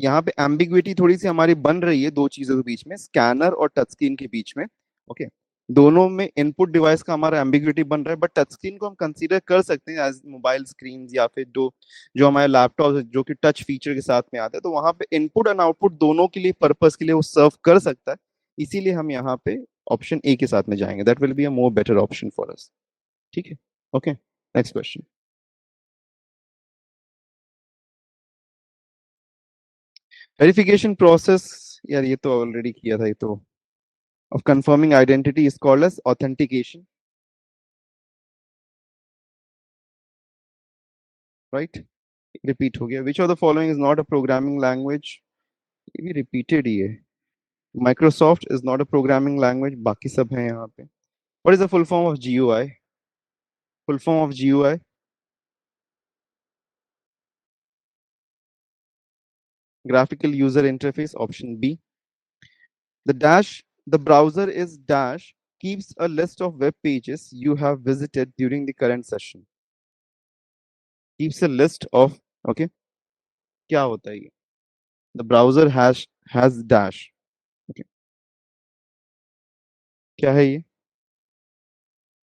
यहाँ पे एम्बिग्विटी थोड़ी सी हमारी बन रही है दो चीजों के बीच में, स्कैनर और टच स्क्रीन के बीच में. ओके, दोनों में इनपुट डिवाइस का हमारा एम्बिग्विटी बन रहा है, बट टच स्क्रीन को हम कंसीडर कर सकते हैं एज मोबाइल स्क्रीन या फिर जो जो हमारे लैपटॉप जो कि टच फीचर के साथ में आते हैं, तो वहां पे इनपुट एंड आउटपुट दोनों के लिए पर्पस के लिए वो सर्व कर सकता है. इसीलिए हम यहाँ पे ऑप्शन ए के साथ में जाएंगे. That will be a more better option for us. ठीक है. Okay, next question. Verification process, यार ये तो ऑलरेडी किया था, ये तो of confirming identity is called as authentication, right? Repeat हो गया. Which of the following is not a programming language? ये भी repeated ही है. Microsoft is not a programming language, बाकी सब हैं यहाँ पे. What is the full form of GUI? Full form of GUI? Graphical user interface, option B. The browser is dash keeps a list of web pages you have visited during the current session. Keeps a list of, okay, क्या होता है ये? The browser has dash. Okay. क्या है ये?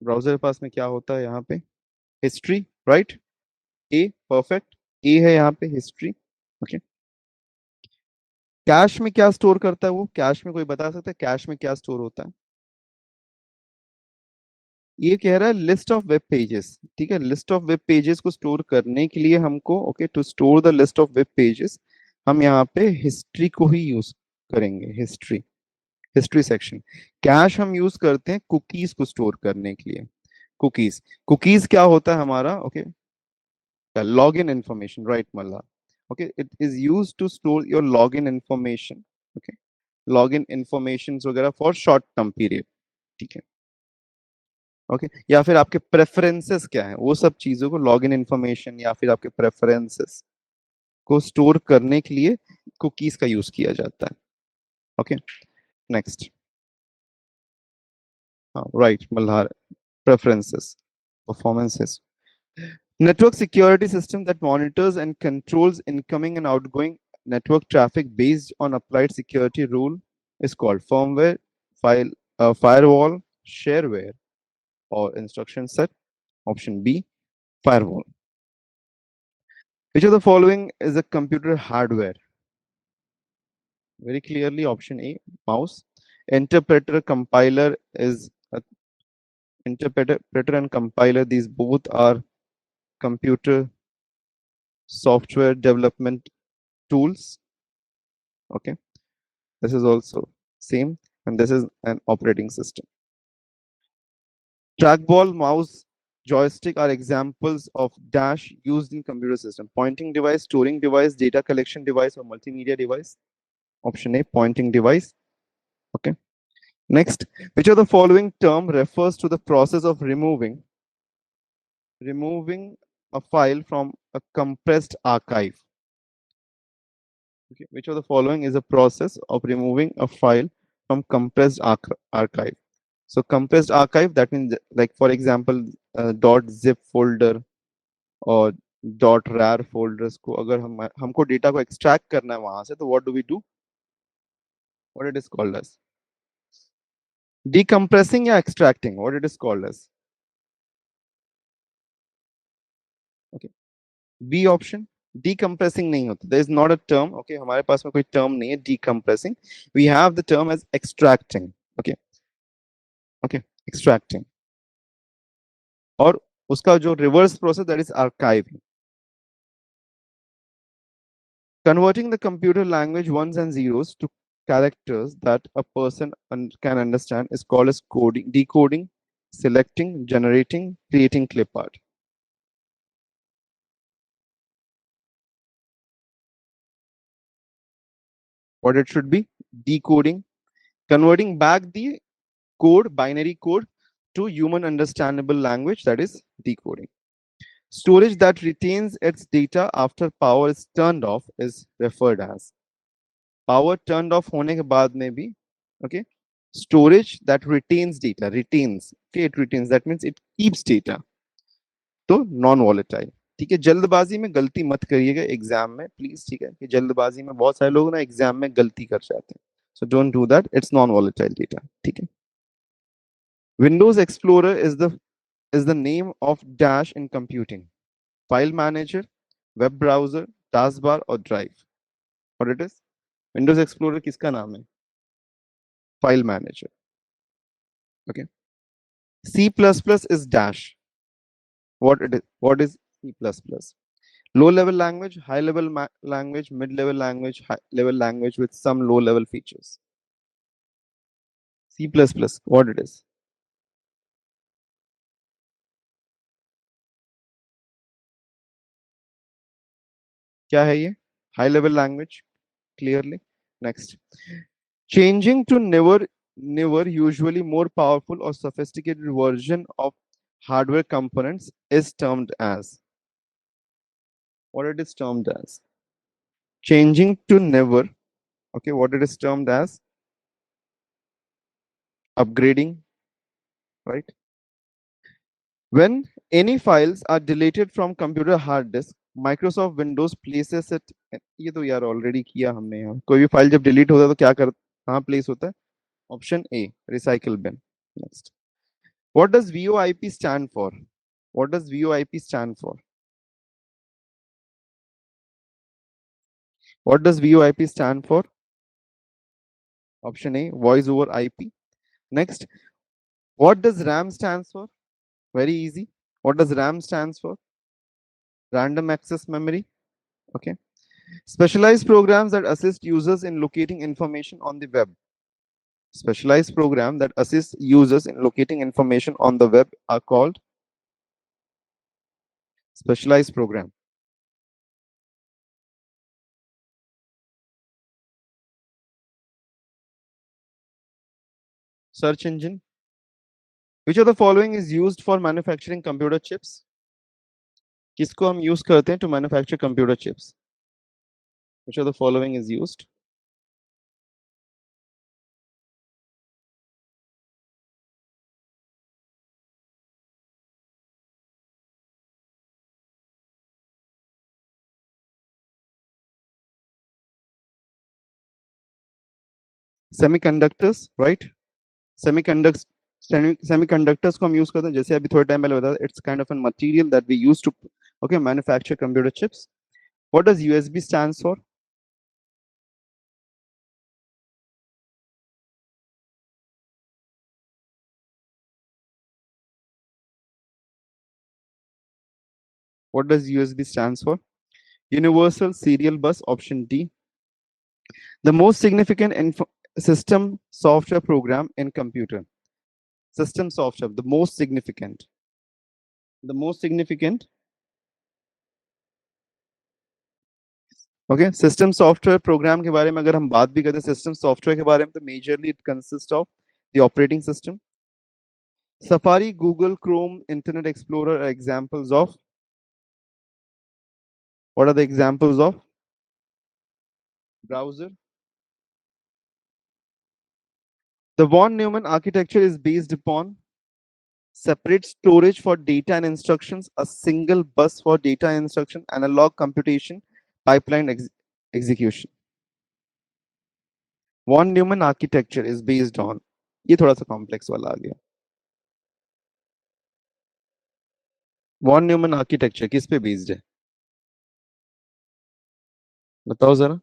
Browser के पास में क्या होता है यहाँ पे? History, right? A, perfect. A है यहाँ पे हिस्ट्री. ओके. कैश में क्या स्टोर करता है वो? कैश में कोई बता सकता है कैश में क्या स्टोर होता है? ये कह रहा है लिस्ट ऑफ वेब पेजेस. ठीक है, लिस्ट ऑफ वेब पेजेस को स्टोर करने के लिए हमको, okay, to store the list of web pages हम यहाँ पे हिस्ट्री को ही यूज करेंगे. History, history section. कैश हम यूज करते हैं कुकीज को स्टोर करने के लिए. कुकीज, कुकीज क्या होता है हमारा? Okay, login information, right, Malla? Okay, it is used to store your login information. Okay, login informations वगैरह for short term period. ठीक है. ओके, या फिर आपके प्रेफरेंसेस क्या है, वो सब चीजों को लॉगिन इंफॉर्मेशन या फिर आपके प्रेफरेंसेस को स्टोर करने के लिए कुकीज का यूज किया जाता है. Okay, next. हाँ, right, Malhar. Preferences, performances. Network security system that monitors and controls incoming and outgoing network traffic based on applied security rule is called firmware, firewall, shareware, or instruction set. Option B, firewall. Which of the following is a computer hardware? Very clearly, option A, mouse. Interpreter, compiler is a interpreter and compiler. These both are computer software development tools. Okay, this is also same, and this is an operating system. Trackball, mouse, joystick are examples of dash used in computer system. Pointing device, storing device, data collection device, or multimedia device. Option A, pointing device. Okay. Next, which of the following term refers to the process of removing a file from a compressed archive? Okay. Which of the following is a process of removing a file from compressed archive? So compressed archive, that means like for example .zip folder और .rar folders को अगर हमको data को extract करना है वहां से, तो what do we do? What it is called as? Decompressing या extracting? What it is called as? Okay. B option. Decompressing नहीं होता. There is not a term. Okay, हमारे पास में कोई term नहीं है decompressing. We have the term as extracting. Okay. Okay. Extracting. और उसका जो reverse process, that is archiving. Converting the computer language ones and zeros to characters that a person can understand is called as coding, decoding, selecting, generating, creating clip art. What it should be? Decoding, converting back the code, binary code, to human understandable language, that is decoding. Storage that retains its data after power is turned off is referred as. Power turned off होने के बाद में भी, okay, storage that retains data, retains, okay, it retains, that means it keeps data. तो non volatile. ठीक है, जल्दबाजी में गलती मत करिएगा एग्जाम में प्लीज. ठीक है, कि जल्दबाजी में बहुत सारे लोग ना एग्जाम में गलती कर जाते हैं. So don't do that, it's non volatile data. ठीक है. Windows explorer is the name of dash in computing. File manager, web browser, taskbar or drive? What it is? Windows Explorer किसका नाम है? File manager. Okay. C++ is dash. What it is? What is C++? Low level language, high level language, mid level language, high level language with some low level features. C++, what it is? क्या है ये? High level language, clearly. Next. Changing to never usually more powerful or sophisticated version of hardware components is termed as what it is termed as. Changing to never, okay, what it is termed as upgrading, right? When any files are deleted from computer hard disk, Microsoft Windows places it. ये तो यार already किया हमने यहाँ. कोई भी file जब delete होता है तो क्या कर कहाँ प्लेस होता है? Option A, recycle bin. Next. What does VoIP stand for? What does VoIP stand for? What does VoIP stand for? Option A, voice over IP. Next, what does RAM stands for? Very easy. What does RAM stands for? Random access memory. Okay. Specialized programs that assist users in locating information on the web. Specialized program that assist users in locating information on the web are called specialized program. Search engine. Which of the following is used for manufacturing computer chips? किसको हम use करते हैं to manufacture computer chips? Which of the following is used? Semiconductors, right? Semiconductors को हम use करते हैं जैसे अभी थोड़े टाइम पहले बताया. It's kind of a material that we use to okay manufacture computer chips. What does USB stands for? What does USB stands for? Universal Serial Bus, option D. The most significant system software program in computer. System software, the most significant. The most significant. Okay, system software program के बारे में अगर हम बात भी करते हैं system software के बारे में तो majorly it consists of the operating system. Safari, Google, Chrome, Internet Explorer are examples of. What are the examples of? Browser. The von Neumann architecture is based upon separate storage for data and instructions, a single bus for data and instruction, analog computation, pipeline execution. Von Neumann architecture is based on. ये थोड़ा सा complex वाला आ गया. Von Neumann architecture किस पे based है? बताओ जरा.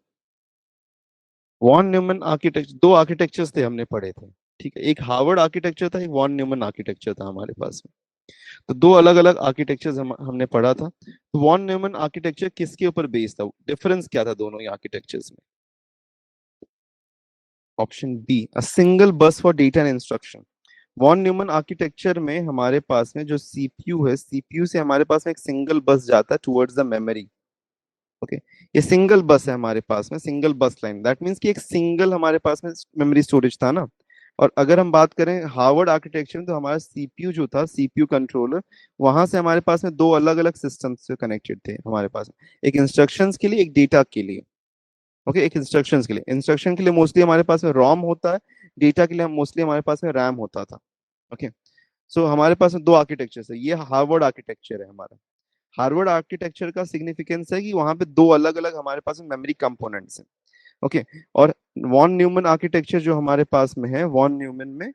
वॉन न्यूमन आर्किटेक्चर, दो आर्किटेक्चर्स थे हमने पढ़े थे, ठीक है. एक हार्वर्ड आर्किटेक्चर था, एक वॉन न्यूमन आर्किटेक्चर था हमारे पास में. तो दो अलग अलग आर्किटेक्चर्स हमने पढ़ा था. तो वॉन न्यूमन आर्किटेक्चर किसके ऊपर बेस्ड था? डिफरेंस क्या था दोनों ही आर्किटेक्चर्स में? Option B, a single bus for data and instruction. Von Neumann architecture में हमारे पास में जो सीपीयू है, सीपीयू से हमारे पास में एक सिंगल बस जाता है टुवर्ड्स द मेमोरी. ओके, ये सिंगल बस है हमारे पास में, सिंगल बस लाइन. दैट मींस कि एक सिंगल हमारे पास में मेमोरी स्टोरेज था ना. और अगर हम बात करें हार्वर्ड आर्किटेक्चर में तो हमारा सीपीयू जो था, सीपीयू कंट्रोलर, वहां से हमारे पास में दो अलग अलग सिस्टम से कनेक्टेड थे हमारे पास में. एक इंस्ट्रक्शंस के लिए, एक डेटा के लिए. ओके, एक इंस्ट्रक्शंस के लिए. इंस्ट्रक्शन के लिए मोस्टली हमारे पास में रोम होता है, डेटा के लिए मोस्टली हमारे पास में रैम होता था. ओके, सो हमारे पास में दो आर्किटेक्चर है. ये हार्वर्ड आर्किटेक्चर है हमारा. हार्वर्ड आर्किटेक्चर का सिग्निफिकेंस है कि वहां पे दो अलग अलग हमारे पास में मेमोरी कंपोनेंट्स हैं. ओके, और वॉन न्यूमन आर्किटेक्चर जो हमारे पास में है, वॉन न्यूमन में,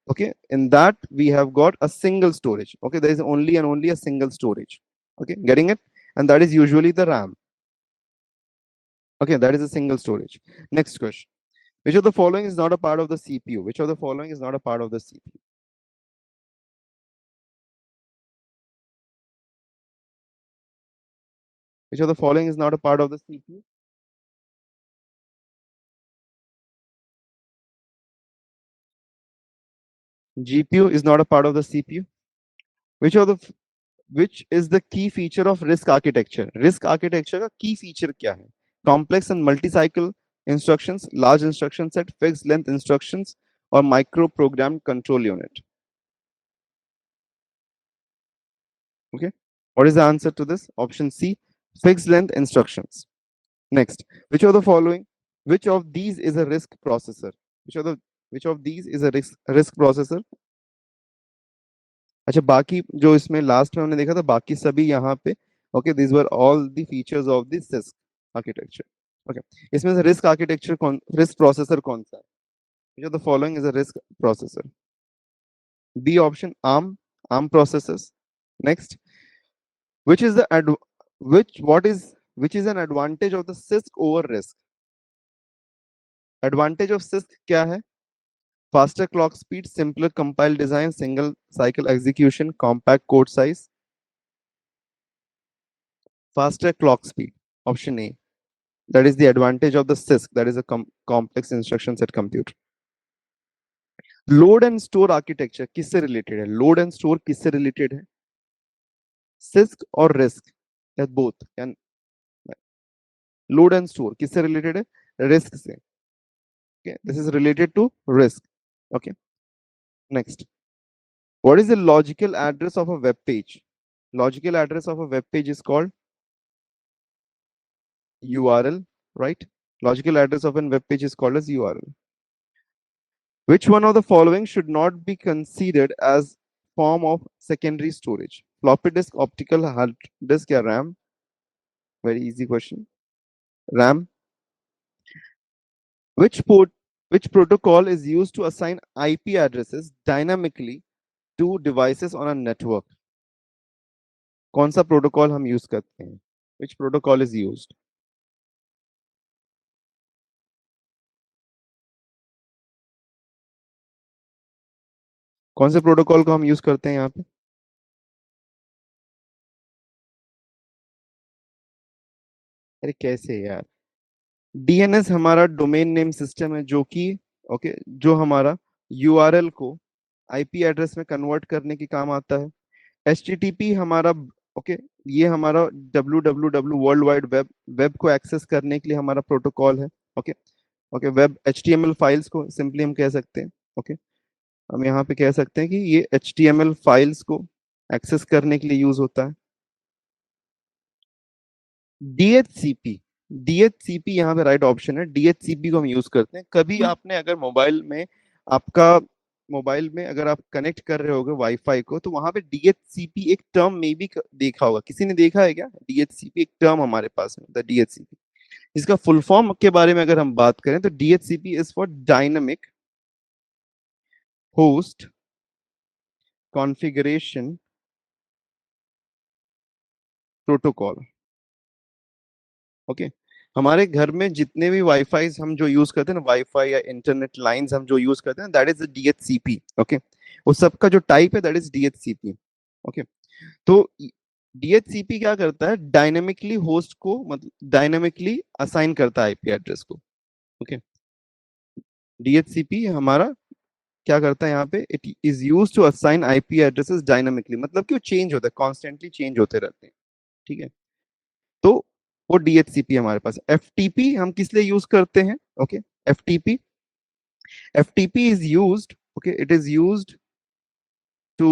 okay, in that we have got a single storage. Okay, there is only a single storage. Okay, getting it? And that is usually the RAM. Okay, that is a single storage. Next question. Which of the following is not a part of the CPU? Which of the following is not a part of the CPU? Which of the following is not a part of the CPU? GPU is not a part of the CPU. Which of the which is the key feature of RISC architecture? RISC architecture का key feature क्या है? Complex and multi-cycle instructions, large instruction set, fixed length instructions, or micro programmed control unit? Okay, what is the answer to this? Option C, fixed length instructions. Next, which of the following, which of these is a RISC processor? Which of these is a RISC processor? अच्छा, बाकी जो इसमें last में हमने देखा था, बाकी सभी यहाँ पे okay, these were all the features of the CISC architecture. Okay, इसमें से RISC आर्किटेक्चर RISC प्रोसेसर कौन सा है? which of the following is a RISC processor? B option, ARM processors. Next, which is the which is an advantage of the CISC over RISC? Advantage of CISC क्या है? Faster clock speed, simpler compile design, single cycle execution, compact code size. Faster clock speed, option A. That is the advantage of the CISC, that is a complex instruction set computer. Load and store architecture किससे related है? Load and store किससे related है? Six और risk या both? Load and store किससे related है? Risk से. Okay, this is related to risk. Okay, next, what is the logical address of a web page? Logical address of a web page is called URL, right? Logical address of a web page is called as URL. Which one of the following should not be considered as form of secondary storage? Floppy disk, optical hard disk, or RAM? Very easy question. RAM. Which protocol is used to assign IP addresses dynamically to devices on a network? कौन सा protocol हम use करते हैं? Which protocol is used? कौन से protocol को हम use करते हैं यहाँ पे? अरे कैसे यार? डीएनएस हमारा डोमेन नेम सिस्टम है, जो कि ओके, जो हमारा यूआरएल को आईपी एड्रेस में कन्वर्ट करने के काम आता है. एचटीटीपी हमारा ओके, ये हमारा www वर्ल्ड वाइड वेब को एक्सेस करने के लिए हमारा प्रोटोकॉल है. Okay okay, web HTML files को सिंपली हम कह सकते हैं. ओके, हम यहाँ पे कह सकते हैं कि ये एचटीएमएल फाइल्स को एक्सेस करने के लिए यूज होता है. डीएचसीपी, डीएचसीपी यहाँ पे राइट ऑप्शन है. डीएचसीपी को हम यूज करते हैं. कभी आपने अगर आपका मोबाइल में अगर आप कनेक्ट कर रहे होगे वाईफाई को, तो वहां पे डीएचसीपी एक टर्म में भी देखा होगा. किसी ने देखा है क्या? डीएचसीपी एक टर्म हमारे पास में द डीएचसीपी. इसका फुल फॉर्म के बारे में अगर हम बात करें तो DHCP is for dynamic host configuration protocol. Okay, हमारे घर में जितने भी वाईफाई हम जो यूज करते हैं ना, वाईफाई या इंटरनेट लाइंस हम जो यूज करते हैं, दैट इज डीएचसीपी. ओके, वो सबका जो टाइप है दैट इज डीएचसीपी. ओके, तो डीएचसीपी क्या करता है? डायनेमिकली होस्ट को मतलब डायनेमिकली असाइन करता है आईपी एड्रेस को. ओके, डीएचसीपी हमारा क्या करता है यहाँ पे? It is used to assign IP addresses dynamically, मतलब कि वो चेंज होता है, कॉन्स्टेंटली चेंज होते रहते हैं. ठीक है, तो वो डीएचसीपी हमारे पास. एफटीपी हम किस लिए यूज करते हैं? Okay, FTP FTP is used, okay, it is used to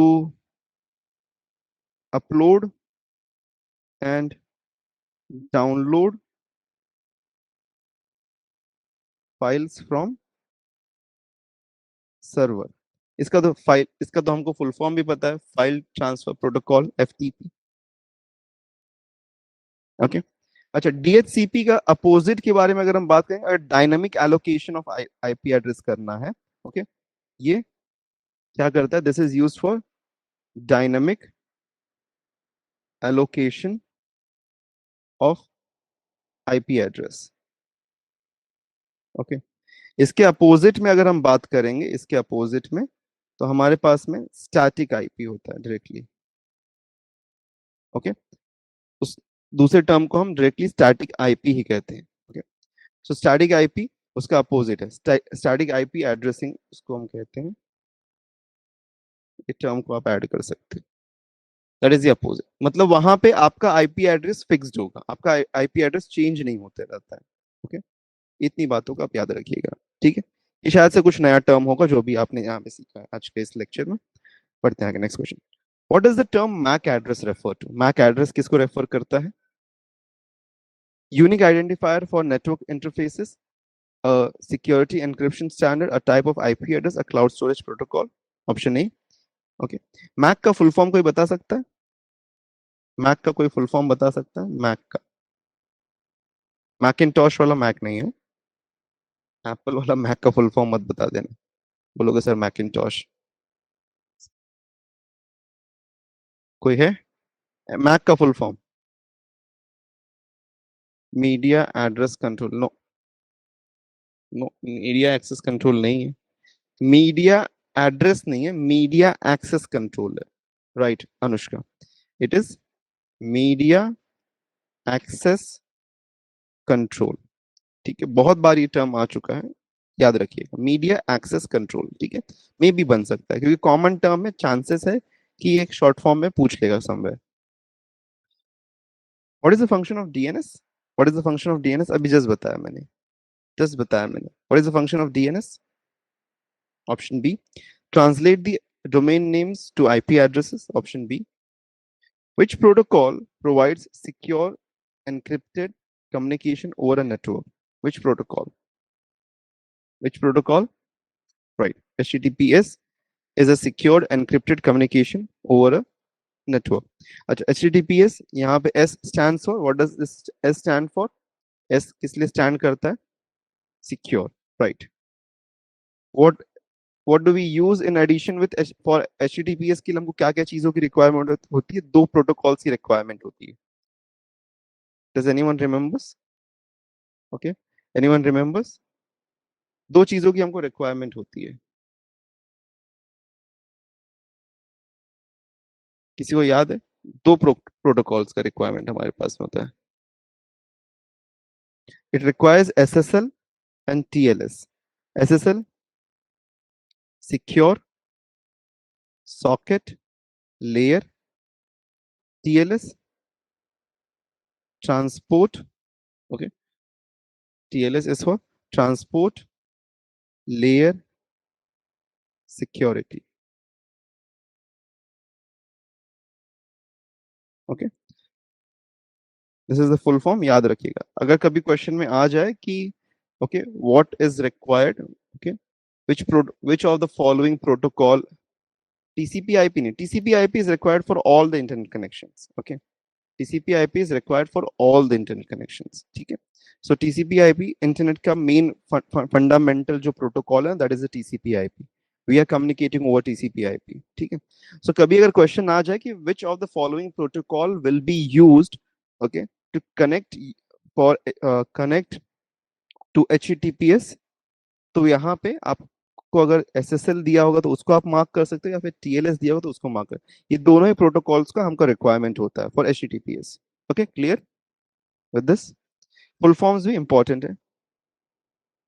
upload and download files from server. इसका तो हमको फुल फॉर्म भी पता है, file transfer protocol, FTP. Okay, अच्छा, डीएचसीपी का अपोजिट के बारे में अगर हम बात करें, अगर dynamic allocation of IP address करना है, ओके, ये क्या करता है? This is used for dynamic allocation of IP address. Okay, इसके अपोजिट में अगर हम बात करेंगे, इसके अपोजिट में तो हमारे पास में स्टैटिक आईपी होता है डायरेक्टली. ओके, उस दूसरे टर्म को हम डायरेक्टली स्टैटिक आईपी ही कहते हैं. ओके, सो स्टैटिक आईपी उसका अपोजिट है. स्टैटिक आईपी एड्रेसिंग उसको हम कहते हैं. ये टर्म को आप ऐड कर सकते हैं. दैट इज द अपोजिट, मतलब वहां पे आपका आईपी एड्रेस फिक्स्ड होगा, आपका आईपी एड्रेस चेंज नहीं होते रहता है. ओके, इतनी बातों का आप याद रखिएगा, ठीक है। ये शायद से कुछ नया टर्म होगा जो भी आपने यहाँ पे सीखा है आज के इस लेक्चर में। पढ़ते हैं आगे, next question. What does the term MAC address refer to? MAC address किसको रेफर करता है? Unique identifier for network interfaces, a security encryption standard, a type of IP address, a cloud storage protocol. Option A. Okay, MAC का full form कोई बता सकता है? MAC का कोई फुल फॉर्म बता सकता है? मैक का, मैकिनटॉश वाला मैक नहीं है, एप्पल वाला मैक का फुल फॉर्म मत बता देना, बोलोगे सर मैकिनटॉश। कोई है? मैक का full form media address control. No, no, media access control नहीं है। मीडिया एड्रेस नहीं है, मीडिया एक्सेस कंट्रोल है। Right Anushka, it is media access control. ठीक है, बहुत बार ये टर्म आ चुका है, याद रखिएगा, मीडिया एक्सेस कंट्रोल। ठीक है, मे भी बन सकता है क्योंकि कॉमन टर्म में चांसेस है कि एक शॉर्ट फॉर्म में पूछ लेगा somewhere. What is the function of DNS? What is the function of DNS? अभी जस्ट बताया मैंने, जस्ट बताया मैंने। What is the function of DNS? Option B, translate the domain names to IP addresses. Option B, which protocol provides secure encrypted communication over a network? Which protocol? Which protocol? Right, HTTPS is a secured encrypted communication over a network. अच्छा, HTTPS यहाँ पे S stands for, what does this S stand for? S किस लिए stand करता है? Secure, right. What do we use in addition with for HTTPS के लिए हमको क्या क्या चीजों की रिक्वायरमेंट होती है? दो प्रोटोकॉल्स की रिक्वायरमेंट होती है। Does anyone remembers? Okay, anyone remembers? दो चीजों की हमको रिक्वायरमेंट होती है, किसी को याद है? दो प्रोटोकॉल्स का रिक्वायरमेंट हमारे पास में होता है। It requires SSL and TLS। SSL secure socket layer, TLS transport. Okay, TLS is for transport layer security. Okay, this is the full form, याद रखिएगा। अगर कभी क्वेश्चन में आ जाए कि okay what is required, okay which of the following protocol, TCP/IP नहीं, TCP/IP is required for all the internet connections. Okay, TCP/IP is required for all the internet connections. ठीक है, so TCP/IP इंटरनेट का main fundamental जो protocol है, that is the TCP/IP. We are communicating over TCP/IP. ठीक है, so कभी अगर question आ जाए कि which of the following protocol will be used, okay, to connect for connect to HTTPS, तो यहाँ पे आपको अगर SSL दिया होगा तो उसको आप मार्क कर सकते हो, या फिर TLS दिया होगा तो उसको मार्क कर। ये दोनों ही प्रोटोकॉल्स का हमको रिक्वायरमेंट होता है for HTTPS। Okay, clear with this? Full forms भी इंपॉर्टेंट है,